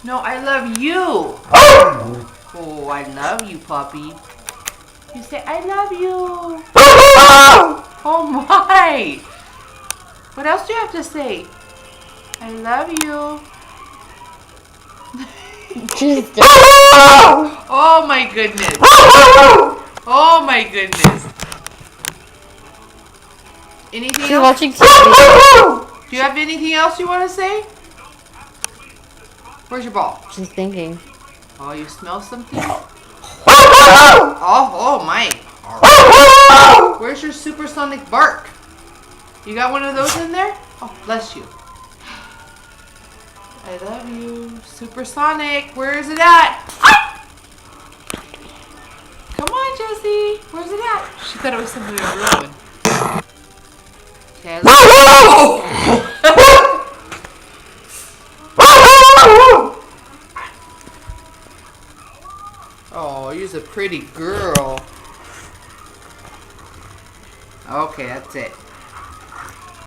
No, I love you. Oh, I love you, puppy. You say, I love you. Oh my. What else do you have to say? I love you. Just Oh my goodness. Oh my goodness. Anything she's else? watching TV. Do you have anything else you want to say? Where's your ball? She's thinking. Oh, you smell something? Oh my. Where's your supersonic bark? You got one of those in there? Oh, bless you. I love you. Supersonic. Where is it at? Come on, Jessie. Where's it at? She thought it was something real one. Okay, oh, you're a pretty girl. Okay, that's it.